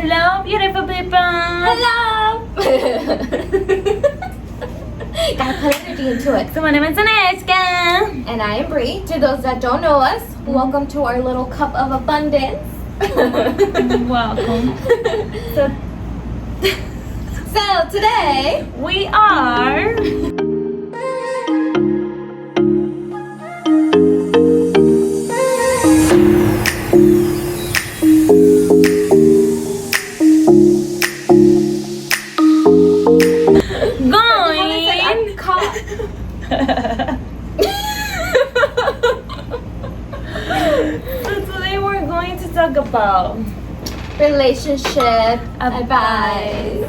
Hello, beautiful people. Hello! Gotta put energy into it. So my name is Aneshka. And I am Bree. To those that don't know us, welcome to our little cup of abundance. Welcome. So today We are going. So today we're going to talk about relationship advice.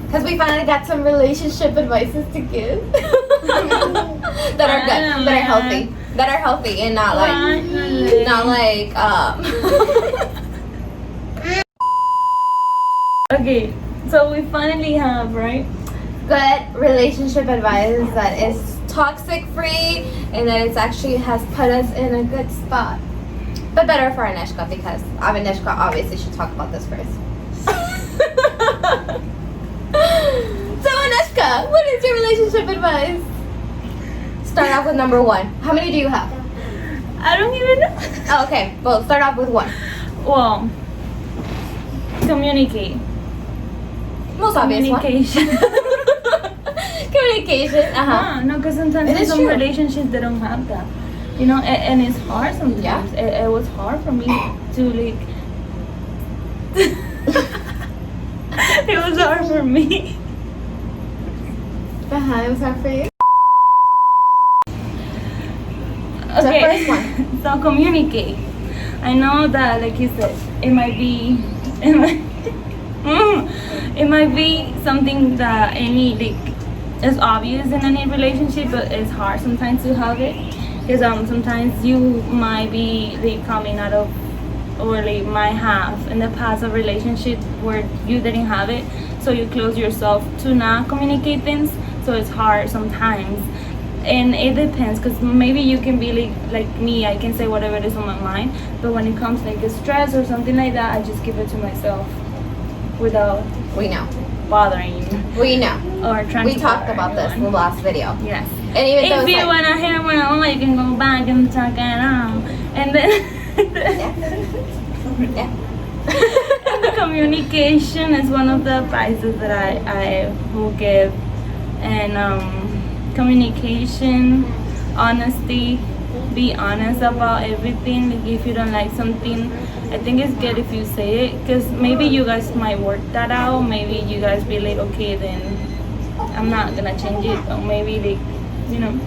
Because we finally got some relationship advices to give that are good, that are healthy, and not like Okay, so we finally have, right? good relationship advice that is toxic free and that it's actually has put us in a good spot. But better for Aneshka because Aneshka obviously should talk about this first. So Aneshka, what is your relationship advice? Start off with number 1. How many do you have? I don't even know. Oh, okay. Well, start off with 1. Well, communicate. Most obvious one. Communication. Communication. No, because sometimes It in is some true. relationships they don't have that. You know, and it's hard sometimes. Yeah. It was hard for me to like. It was hard for me. It was hard for you. Okay. first one. So communicate. I know that, like you said, it might be something that is obvious in any relationship, but it's hard sometimes to have it because sometimes you might be like coming out of or like might have in the past a relationship where you didn't have it, so you close yourself to not communicate things, so it's hard sometimes. And it depends, because maybe you can be like me, I can say whatever it is on my mind, but when it comes like a stress or something like that, I just keep it to myself without We know. bothering you We know. or trying We to talked bother about this in the anyone. last video. Yes. And even though If it's you like, want to hear what I want, you can go back and check it out. And then yeah. communication is one of the advices that I will give. And communication, honesty, be honest about everything. Like if you don't like something, I think it's good if you say it, because maybe you guys might work that out. Maybe you guys be like, okay, then I'm not gonna change it, or maybe like, you know.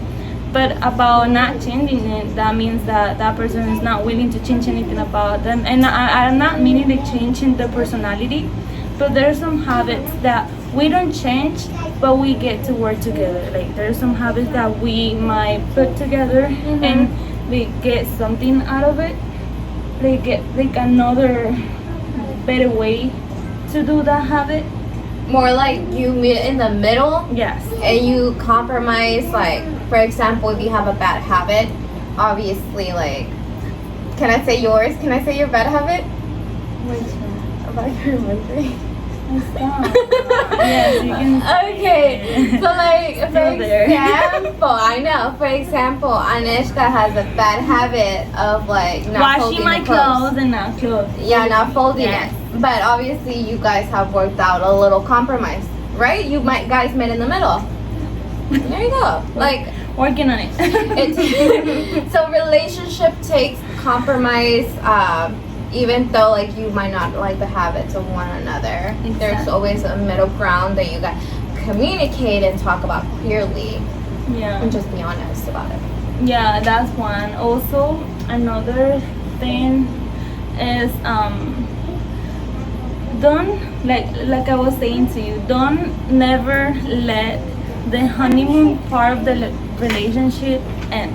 But about not changing it, that means that that person is not willing to change anything about them. And I'm not meaning like changing the personality, but there's some habits that we don't change, but we get to work together. Like there's some habits that we might put together and we get something out of it. Like get like another better way to do that habit. More like you meet in the middle Yes. and you compromise. Like, for example, if you have a bad habit, obviously, like, can I say yours? Can I say your bad habit? Which one? About your laundry. Yes, you can. Okay, so like for Still there. example, I know. For example, Aneshka has a bad habit of like not Washing folding my the clothes. clothes and not clothes. Yeah, not folding Yes. it. But obviously, you guys have worked out a little compromise, right? You guys met in the middle. There you go. Like Working on it. it. So relationship takes compromise. Even though like you might not like the habits of one another, there's Exactly. always a middle ground that you guys communicate and talk about clearly Yeah. and just be honest about it. Yeah, that's one. Also, another thing is don't like I was saying to you, don't never let the honeymoon part of the relationship end.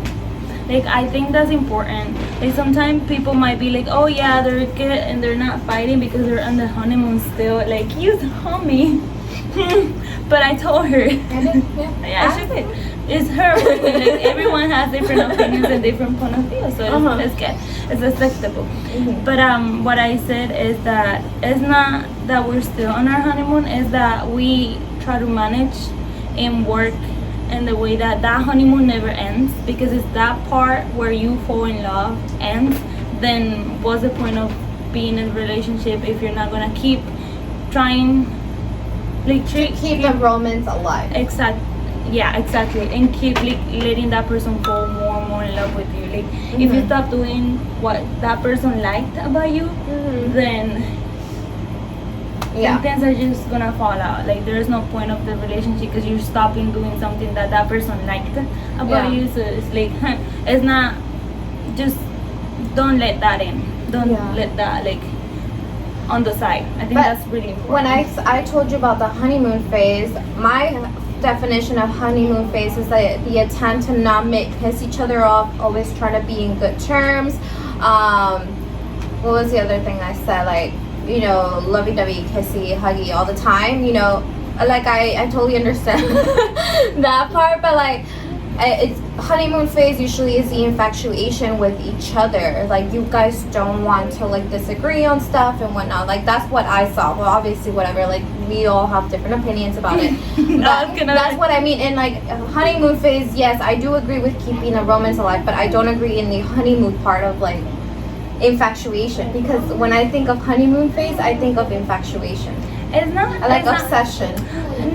Like I think that's important. Like sometimes people might be like, oh yeah, they're good and they're not fighting because they're on the honeymoon still. Like you told me But I told her. Yeah. She did. It's her opinion. Like, everyone has different opinions and different point of view, so it's good. It's acceptable. But what I said is that it's not that we're still on our honeymoon. It's that we try to manage and work in the way that honeymoon never ends, because it's that part where you fall in love ends. Then what's the point of being in a relationship if you're not gonna keep trying, like, Keep the romance alive. Exactly, and keep, like, letting that person fall more and more in love with you. Like, if you stop doing what that person liked about you, then things are just gonna fall out. Like, there's no point of the relationship because you're stopping doing something that person liked about you. So it's like, it's not just, don't let that in. Don't let that, like, on the side. I think that's really important. When I told you about the honeymoon phase, my definition of honeymoon phase is that the attempt to not piss each other off, always try to be in good terms. What was the other thing I said? Like, you know, lovey-dovey, kissy, huggy all the time. You know, like, I totally understand that part, but like, it's honeymoon phase usually is the infatuation with each other. Like, you guys don't want to, like, disagree on stuff and whatnot. Like, that's what I saw. Well, obviously, whatever, like, we all have different opinions about it. But that's what I mean. And like, honeymoon phase, yes, I do agree with keeping the romance alive, but I don't agree in the honeymoon part of, like, infatuation, because when I think of honeymoon phase, I think of infatuation. It's not like obsession.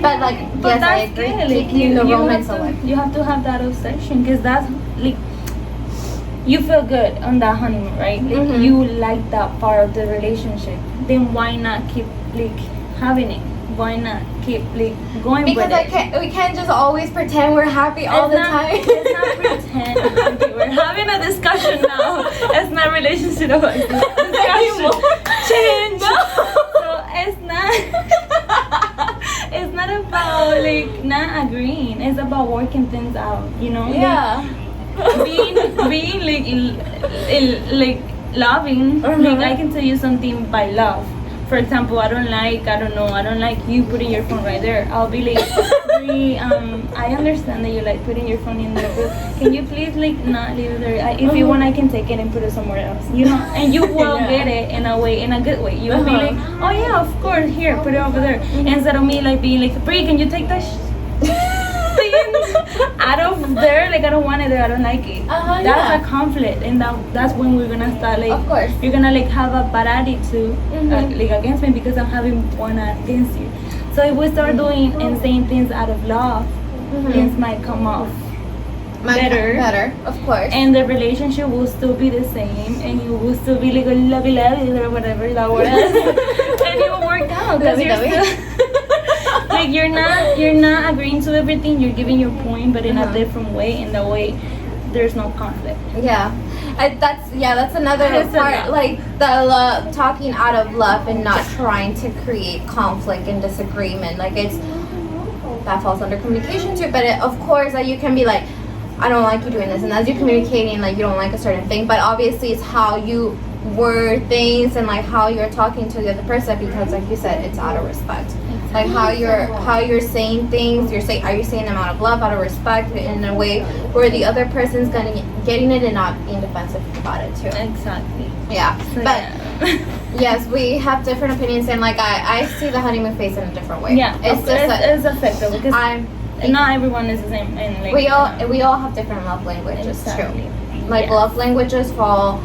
But like, yes, I agree. Keeping the romance alive. You have to have that obsession, because that's, like, you feel good on that honeymoon, right? Like, you like that part of the relationship. Then why not keep, like, having it? Why not keep, like, going because with it? We can't just always pretend we're happy all the time. It's not pretend. Okay, we're having a discussion now. It's not relationship discussion. Change. So it's not. It's not about, like, not agreeing. It's about working things out. You know. Yeah. Being like loving. Like, I can tell you something by love. For example, I don't like you putting your phone right there. I'll be like, I understand that you like putting your phone in there, but can you please, like, not leave it there? If you want, I can take it and put it somewhere else, you know? And you will get it in a good way. You'll be like, oh yeah, of course, here, put it over there. Instead of me, like, being like, Brie, can you take that out of there? Like, I don't want it there, I don't like it. That's a conflict, and that's when we're gonna start, like, of course, you're gonna, like, have a bad attitude like, against me, because I'm having one against you. So if we start doing and saying things out of love, things might come off better, of course, and the relationship will still be the same, and you will still be like a lovey or whatever, and it will work out, because you're still like, you're not agreeing to everything. You're giving your point, but in a different way. In the way, there's no conflict. Yeah, that's another part. Like, the talking out of love and not trying to create conflict and disagreement. Like, that falls under communication too. But of course, like, you can be like, I don't like you doing this, and as you're communicating, like, you don't like a certain thing. But obviously, it's how you word things and, like, how you're talking to the other person, because, like you said, it's out of respect. Like, how you're saying things, are you saying them out of love, out of respect, in a way where the other person's getting it and not being defensive about it too. Exactly. Yeah. So, but yes, we have different opinions, and, like, I see the honeymoon phase in a different way. Yeah, it's effective, because not everyone is the same, and, like, we all have different love languages too. Like, love languages fall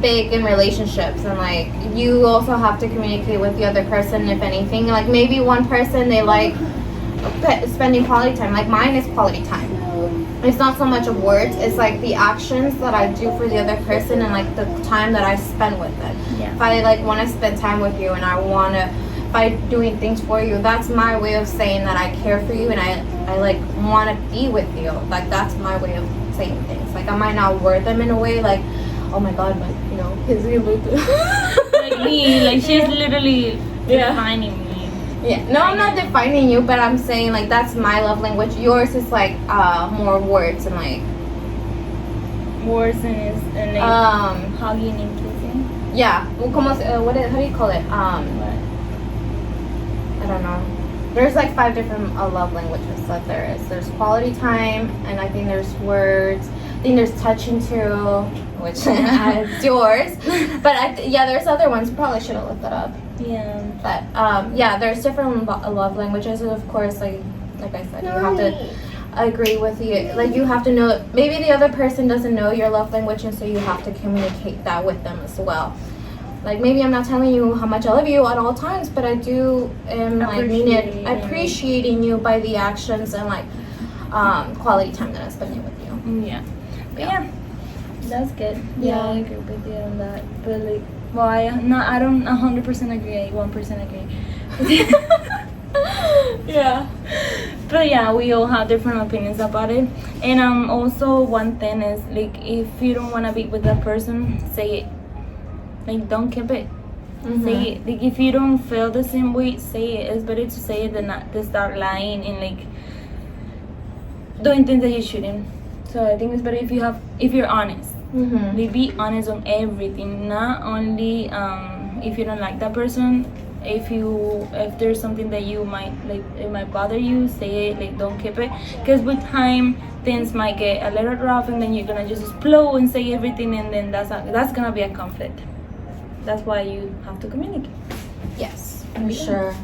big in relationships, and, like, you also have to communicate with the other person. If anything, like, maybe one person, they like spending quality time. Like, mine is quality time. It's not so much of words, it's like the actions that I do for the other person, and, like, the time that I spend with them. If I, like, want to spend time with you, and I want to, by doing things for you, that's my way of saying that I care for you, and I like, want to be with you. Like, that's my way of saying things. Like, I might not word them in a way like, oh my god, but, you know, his like me, like, she's literally defining me. Yeah, no, I'm not defining you, but I'm saying, like, that's my love language. Yours is, like, more words and, like, hugging and kissing. Yeah, well, how do you call it? I don't know. there's like 5 different love languages that there is. There's quality time, and I think there's words. I think there's touching too, which is yours. But there's other ones. Probably should have looked that up. Yeah. But there's different love languages, and of course, like I said, you have to agree with you. Like you have to know. Maybe the other person doesn't know your love language, and so you have to communicate that with them as well. Like maybe I'm not telling you how much I love you at all times, but I do appreciating you by the actions and like quality time that I'm spending with you. Yeah. But yeah, that's good. Yeah, I agree with you on that. But like, well, I don't 100% agree. I 1% agree. Yeah. But yeah, we all have different opinions about it. And also one thing is like if you don't want to be with that person, say it. Like don't keep it. Say it. Like if you don't feel the same way, say it. It's better to say it than not to start lying and like doing things that you shouldn't. So I think it's better if you're honest. Like be honest on everything, not only if you don't like that person. If there's something that you might like, it might bother you, say it. Like don't keep it, because with time things might get a little rough, and then you're gonna just explode and say everything, and then that's gonna be a conflict. That's why you have to communicate. Yes, for sure.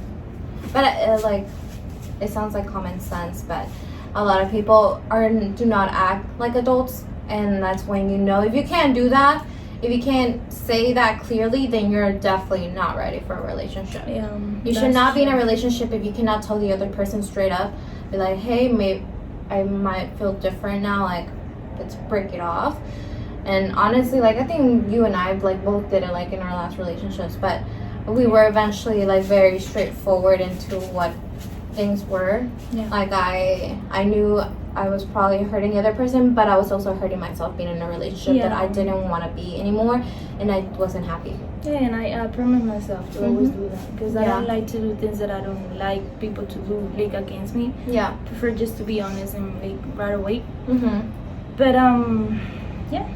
But like, it sounds like common sense, but a lot of people do not act like adults, and that's when you know if you can't do that, if you can't say that clearly, then you're definitely not ready for a relationship. Yeah, you should not be in a relationship if you cannot tell the other person straight up. Be like, hey, maybe I might feel different now. Like, let's break it off. And honestly, like I think you and I like both did it like in our last relationships, but we were eventually like very straightforward into what things were. Yeah. Like I knew I was probably hurting the other person, but I was also hurting myself being in a relationship that I didn't want to be anymore, and I wasn't happy. Yeah, and I promised myself to always do that, because I don't like to do things that I don't like people to do like against me. Yeah. I prefer just to be honest and like right away. But yeah.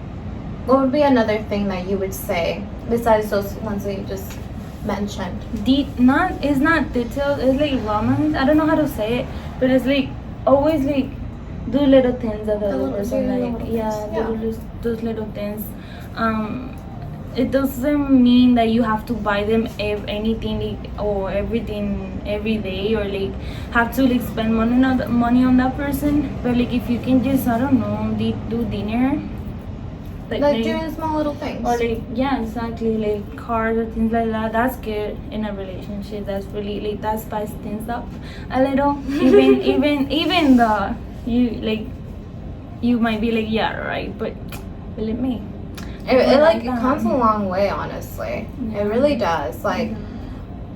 What would be another thing that you would say besides those ones that you just mentioned? It's not detailed. It's like romance. I don't know how to say it, but it's like always like do little things that the other person like. Do those little things. It doesn't mean that you have to buy them anything like, or everything every day, or like have to like spend money on that person. But like if you can just, I don't know, do dinner. Like doing small little things. Or like, yeah, exactly, like cars or things like that. That's good in a relationship. That's really like, that spices things up a little. even the you might be like, yeah, right, but believe me, it comes a long way, honestly. It really does. Like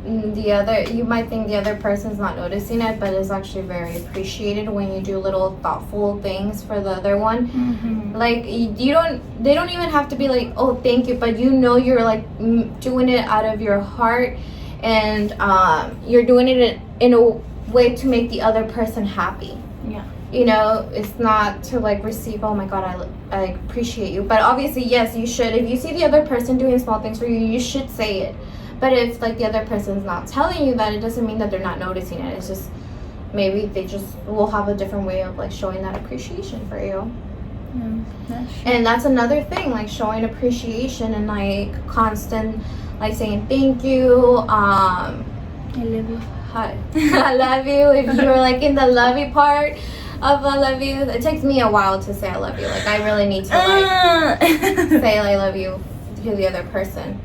you might think the other person's not noticing it, but it's actually very appreciated when you do little thoughtful things for the other one. Like they don't even have to be like, oh, thank you, but you know you're like doing it out of your heart, and you're doing it in a way to make the other person happy. Yeah. You know, it's not to like receive, oh my god, I appreciate you. But obviously, yes, you should. If you see the other person doing small things for you, you should say it. But if like the other person's not telling you that, it doesn't mean that they're not noticing it. It's just maybe they just will have a different way of like showing that appreciation for you. And that's another thing, like showing appreciation and like constant, like saying thank you. I love you. Hi. I love you. If you're like in the lovey part of I love you, it takes me a while to say I love you. Like I really need to like say I love you to the other person.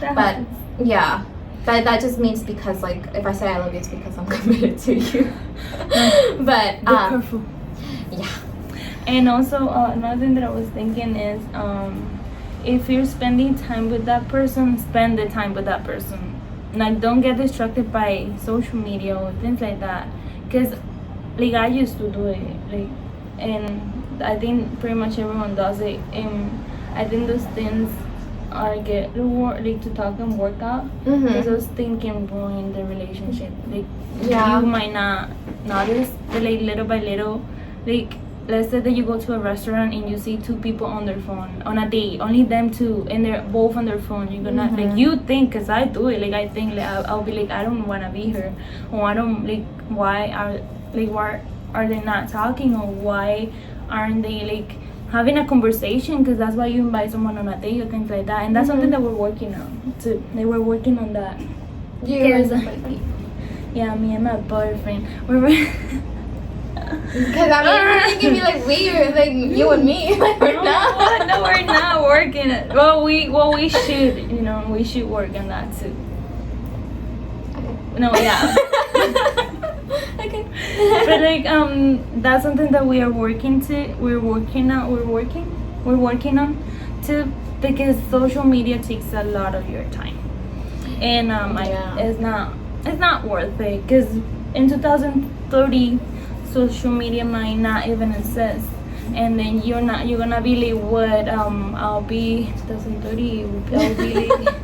But yeah, but that just means because like if I say I love you, it's because I'm committed to you. But be careful. Yeah. And also another thing that I was thinking is if you're spending time with that person, spend the time with that person. Like don't get distracted by social media or things like that, because like I used to do it, like, and I think pretty much everyone does it, and I think those things are get like to talk and work out, because those things can ruin the relationship. Like you might not notice, but like little by little, like let's say that you go to a restaurant and you see two people on their phone on a date, only them two, and they're both on their phone. You're gonna like, you think, cause I do it. Like I think like I'll be like, I don't wanna be here, or I don't like why are they not talking, or why aren't they like having a conversation? Because that's why you invite someone on a date or things like that, and that's something that we're working on too. They were working on that. Yeah, me and my boyfriend. Because I mean, you're thinking me like weird, like you and me. Like we're not. No, we're not working. Well, we should, we should work on that too. Okay. No, yeah. Okay. But like that's something that we are working on too, because social media takes a lot of your time, and it's not worth it, because in 2030 social media might not even exist, and then you're gonna be like, what, I'll be 2030, I'll be like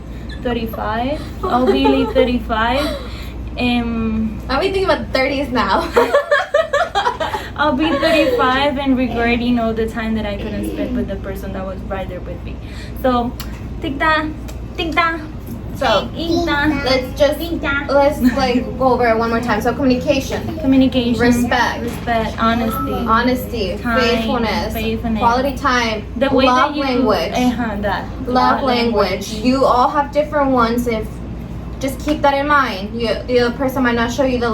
35, I'll be like 35. I'll be thinking about 30s now. I'll be 35 and regretting all the time that I couldn't spend with the person that was right there with me. So, think that. So, let's like go over it one more time. So, communication, respect, honesty, time, faithfulness, quality time, the way love that you, language, love language. You all have different ones. Just keep that in mind. The other person might not show you the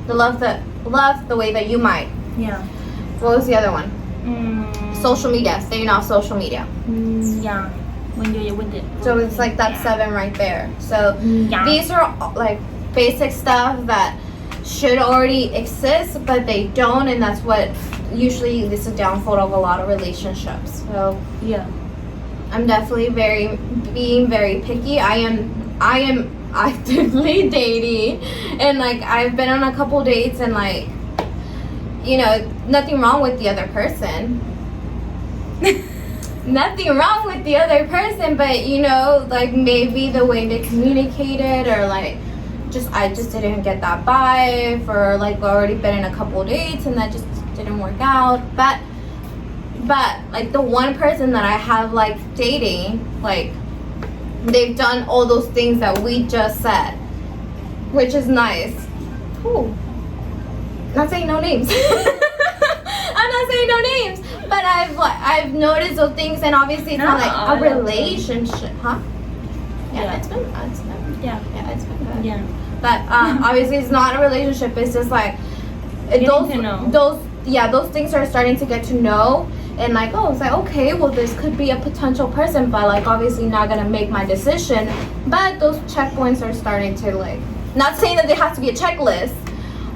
love the way that you might. Yeah. What was the other one? Social media. Staying off social media. Yeah. So it's like that 7 right there. So these are like basic stuff that should already exist, but they don't, and that's what usually this is a downfall of a lot of relationships. So yeah, I'm definitely being very picky. I am actively dating, and like I've been on a couple dates, and like, nothing wrong with the other person. Nothing wrong with the other person, but like maybe the way they communicated, or like I just didn't get that vibe, or like already been in a couple dates and that just didn't work out. But like the one person that I have like dating, like they've done all those things that we just said, which is nice. Ooh. Not saying no names. I'm not saying no names, but I've noticed those things, and obviously it's not like a relationship, huh? Yeah, it's been good. It's been good. Yeah. But obviously it's not a relationship. It's just like those things are starting to get to know, and like, it's like, okay, well, this could be a potential person, but like obviously not gonna make my decision. But those checkpoints are starting to like, not saying that there has to be a checklist,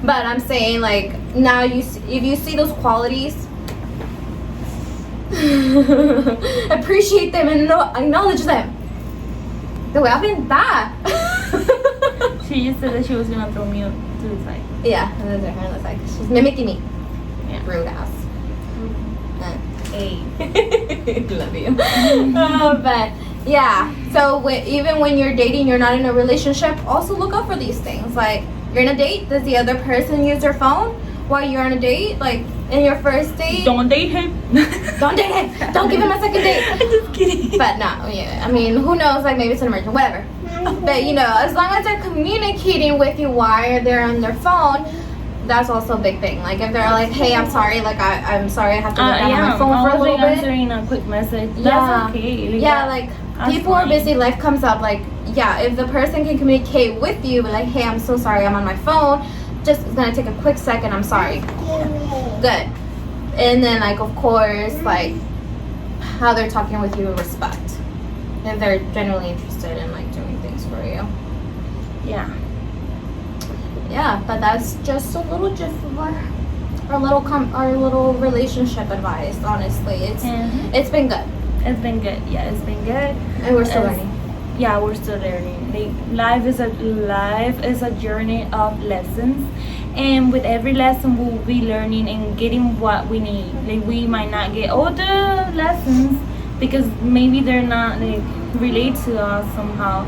but I'm saying like now if you see those qualities, appreciate them and acknowledge them. The way I've been that. She just said that she was gonna throw me to the side. Yeah, and then her on the side. She's mimicking me. Yeah. Rude ass. Hey. Love you. But yeah, so even when you're dating, you're not in a relationship, also look out for these things. Like, you're in a date, does the other person use their phone while you're on a date? Like, in your first date? Don't date him. Don't date him. Don't give him a second date. I'm just kidding. But no, yeah. I mean, who knows? Like, maybe it's an emergency, whatever. But, as long as they're communicating with you while they're on their phone, that's also a big thing. Like, if they're like, hey, I'm sorry, like, I'm sorry, I have to look down on my phone for a little bit. Answering a quick message. That's okay. Like people are busy, life comes up. Like, if the person can communicate with you, but like, hey, I'm so sorry, I'm on my phone. Just gonna take a quick second, I'm sorry. Good. And then, like, of course, like, how they're talking with you with respect. If they're genuinely interested in, like, doing things for you. Yeah. Yeah, but that's just a little gist of our little relationship advice. Honestly, it's been good. It's been good. Yeah, it's been good. And we're still learning. Yeah, we're still learning. Like, life is a journey of lessons, and with every lesson we'll be learning and getting what we need. Like, we might not get all the lessons because maybe they're not like relate to us somehow.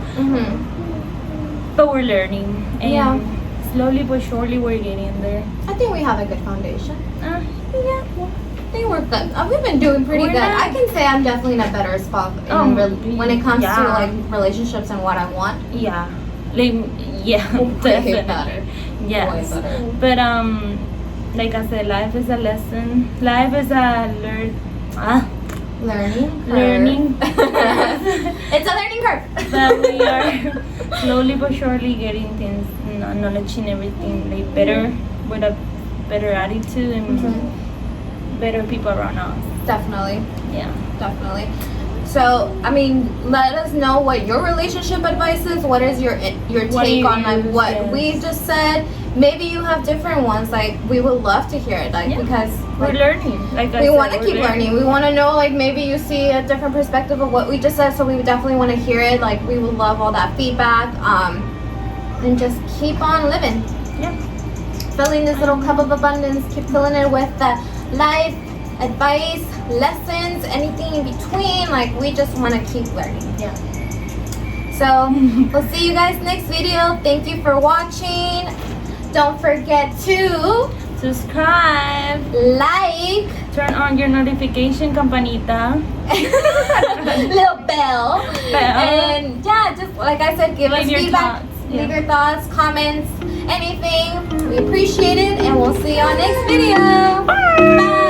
But we're learning, and slowly but surely we're getting there. I think we have a good foundation. Yeah. think we're good. We've been doing pretty We're good. not- I can say I'm definitely in a better spot when it comes to like relationships and what I want. Yeah. Like, yeah, Way definitely. better. Yes. Way better. But like I said, life is a lesson. Life is a Learning. learning. It's a learning curve. That we are slowly but surely getting things, knowledge and everything like better, with a better attitude and better people around us. Definitely. Yeah. Definitely. So, I mean, let us know what your relationship advice is. What is your What do take you on like use? what Yes. we just said? Maybe you have different ones. Like, we would love to hear it. Like, Yeah. because We're like, learning. Like I we said, want to we're keep learning. We want to know, like, maybe you see a different perspective of what we just said. So we would definitely want to hear it. Like, we would love all that feedback. And just keep on living. Yeah. Filling this little cup of abundance. Keep filling it with the life advice, lessons, anything in between. Like, we just want to keep learning. Yeah. So we'll see you guys next video. Thank you for watching. Don't forget to Subscribe. like, Turn on your notification campanita. little bell. Bell. And yeah, just like I said, give Leave us your feedback. thoughts. Leave Yeah. your thoughts, comments, anything. We appreciate it, and we'll see you on next video. Bye. Bye.